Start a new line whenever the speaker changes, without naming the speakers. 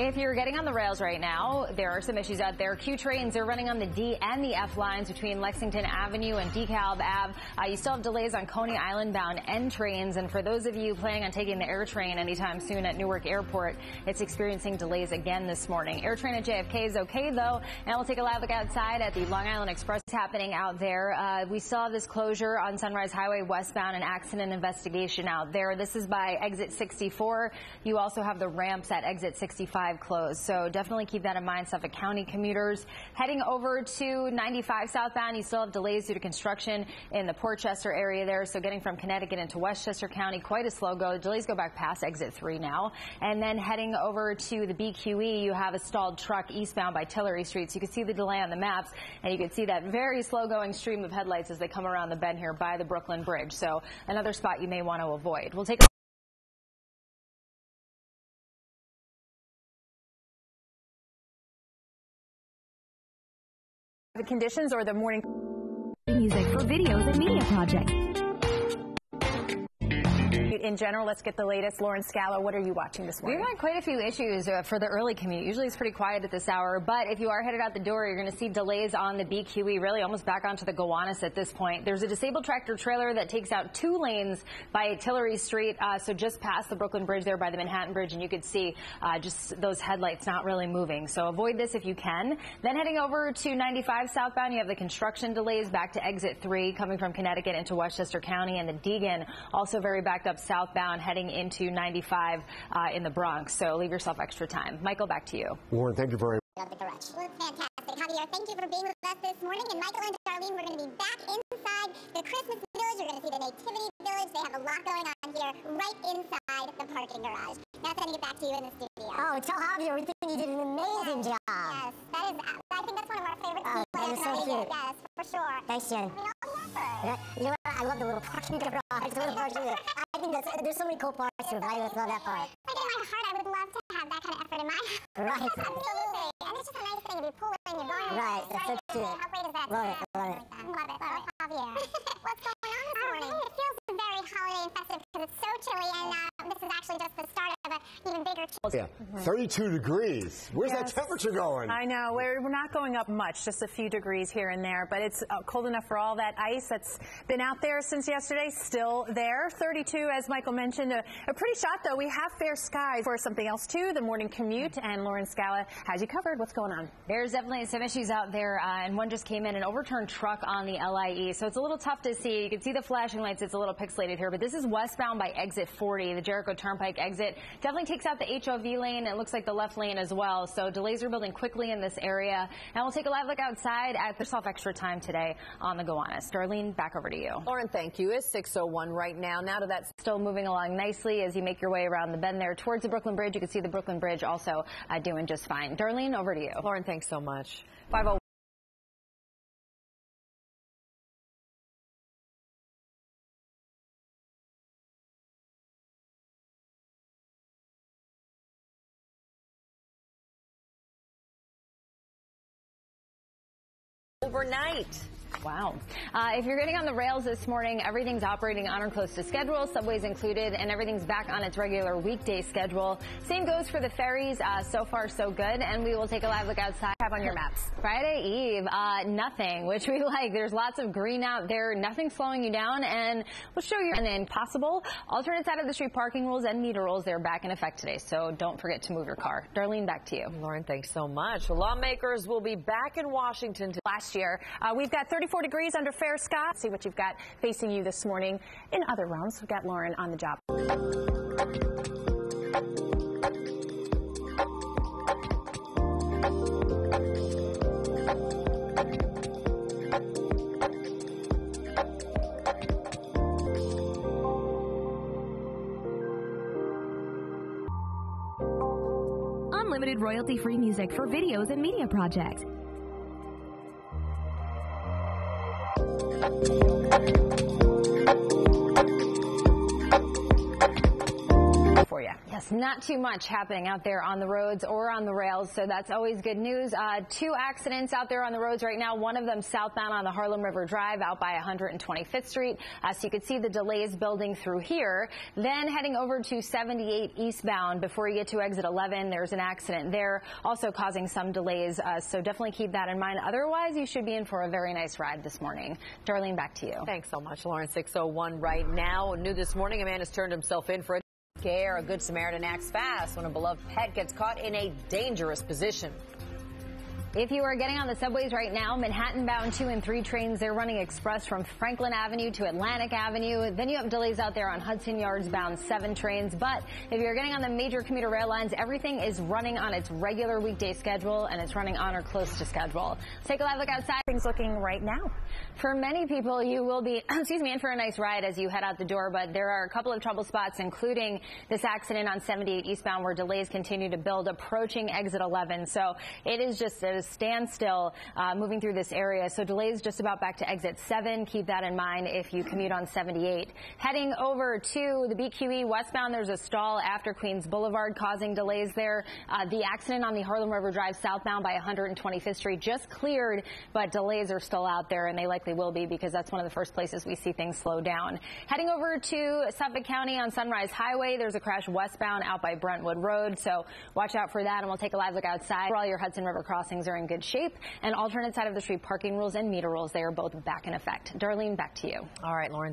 If you're getting on the rails right now, there are some issues out there. Q trains are running on the D and the F lines between Lexington Avenue and DeKalb Ave. You still have delays on Coney Island bound N trains, and for those of you planning on taking the air train anytime soon at Newark Airport, it's experiencing delays again this morning. Air train at JFK is okay though, and we'll take a live look outside at the Long Island Express happening out there. We saw this closure on Sunrise Highway westbound, an accident investigation out there. This is by exit 64. You also have the ramps at exit 65 closed, so definitely keep that in mind. Suffolk County commuters heading over to 95 southbound, you still have delays due to construction in the Portchester area there, so getting from Connecticut into Westchester County, quite a slow go. Delays go back past exit 3 now, and then heading over to the BQE, you have a stalled truck eastbound by Tillery Street, so you can see the delay on the maps, and you can see that very slow going stream of headlights as they come around the bend here by the Brooklyn Bridge, so another spot you may want to avoid. We'll take a
the conditions or the morning music for videos and media projects. In general, let's get the latest. Lauren Scala, what are you watching this morning?
We've had quite a few issues for the early commute. Usually it's pretty quiet at this hour, but if you are headed out the door, you're going to see delays on the BQE, really almost back onto the Gowanus at this point. There's a disabled tractor trailer that takes out 2 lanes by Tillery Street, so just past the Brooklyn Bridge there by the Manhattan Bridge, and you could see just those headlights not really moving. So avoid this if you can. Then heading over to 95 southbound, you have the construction delays back to exit 3 coming from Connecticut into Westchester County, and the Deegan also very backed up southbound heading into 95 in the Bronx. So leave yourself extra time. Michael, back to you.
Lauren, thank you very much.
Well, it's fantastic. Javier, thank you for being with us this morning. And Michael and Darlene, we're going to be back inside the Christmas village. You're going to see the Nativity village. They have a lot going on here right inside the parking garage. Now sending it back to you in the studio.
Oh, tell Javier we think you did an amazing job.
Yes, that is, I think that's one of our favorite people.
That is so cute.
Yes, for sure.
Thanks, Jen.
I mean, all the effort.
You know what? I love the little parking garage. I think there's so many cool parts to it. I love that part.
Like in my heart, I would love to have that kind of effort in my heart.
Right.
Absolutely. And it's just a nice thing to be pulling and you're going.
Right. That's so cute.
How great is that?
Love it. Love it.
Love it. Love it. Javier. What's going on this morning? It feels very holiday and festive because it's so chilly, and this is actually just the start of an even bigger chill.
Yeah, 32 degrees. Where's that temperature going?
I know. We're not going up much, just a few degrees here and there, but it's cold enough for all that ice that's been out there since yesterday, still there. 32, as Michael mentioned. A pretty shot, though. We have fair skies for something else, too, the morning commute, and Lauren Scala has you covered. What's going on?
There's definitely some issues out there, and one just came in, an overturned truck on the LIE, so it's a little tough to see. You can see the flashing lights. It's a little pixelated here, but this is westbound by exit 40, the Jericho Turnpike exit. Definitely takes out the HOV lane. It looks like the left lane as well, so delays are building quickly in this area. And we'll take a live look outside at yourself extra time today on the Gowanus. Darlene, back over to you.
Lauren, thank you. It's 6:01 right now. Now to that.
Still moving along nicely as you make your way around the bend there towards the Brooklyn Bridge. You can see the Brooklyn Bridge also doing just fine. Darlene, over to you.
Lauren, thanks so much.
5:01.
Overnight.
Wow. If you're getting on the rails this morning, everything's operating on or close to schedule, subways included, and everything's back on its regular weekday schedule. Same goes for the ferries. So far, so good. And we will take a live look outside.
Have on your maps.
Friday Eve, nothing, which we like. There's lots of green out there, nothing slowing you down, and we'll show you. And then possible alternate side of the street parking rules and meter rules, they're back in effect today, so don't forget to move your car. Darlene, back to you.
Lauren, thanks so much. Lawmakers will be back in Washington
last year. We've got 34 degrees under fair sky. See what you've got facing you this morning. In other realms, we've got Lauren on the job.
Unlimited royalty-free music for videos and media projects.
For you.
Yes, Yes, not too much happening out there on the roads or on the rails, so that's always good news. 2 accidents out there on the roads right now. One of them southbound on the Harlem River Drive out by 125th Street. So you could see the delays building through here. Then heading over to 78 eastbound before you get to exit 11, there's an accident there, also causing some delays. So definitely keep that in mind. Otherwise, you should be in for a very nice ride this morning. Darlene, back to you.
Thanks so much, Lauren. 6:01 right now. New this morning, a man has turned himself in for a scare. A good Samaritan acts fast when a beloved pet gets caught in a dangerous position.
If you are getting on the subways right now, Manhattan-bound 2 and 3 trains, they're running express from Franklin Avenue to Atlantic Avenue. Then you have delays out there on Hudson Yards-bound 7 trains. But if you're getting on the major commuter rail lines, everything is running on its regular weekday schedule, and it's running on or close to schedule. Let's take a live look outside.
Things looking right now.
For many people, you will be, in for a nice ride as you head out the door, but there are a couple of trouble spots, including this accident on 78 eastbound where delays continue to build approaching exit 11. So it is just a standstill moving through this area. So delays just about back to exit 7. Keep that in mind if you commute on 78. Heading over to the BQE westbound, there's a stall after Queens Boulevard causing delays there. The accident on the Harlem River Drive southbound by 125th Street just cleared, but delays are still out there, and they likely will be because that's one of the first places we see things slow down. Heading over to Suffolk County on Sunrise Highway, there's a crash westbound out by Brentwood Road, so watch out for that, and we'll take a live look outside. All your Hudson River crossings are in good shape, and alternate side of the street parking rules and meter rules, they are both back in effect. Darlene, back to you.
All right, Lauren.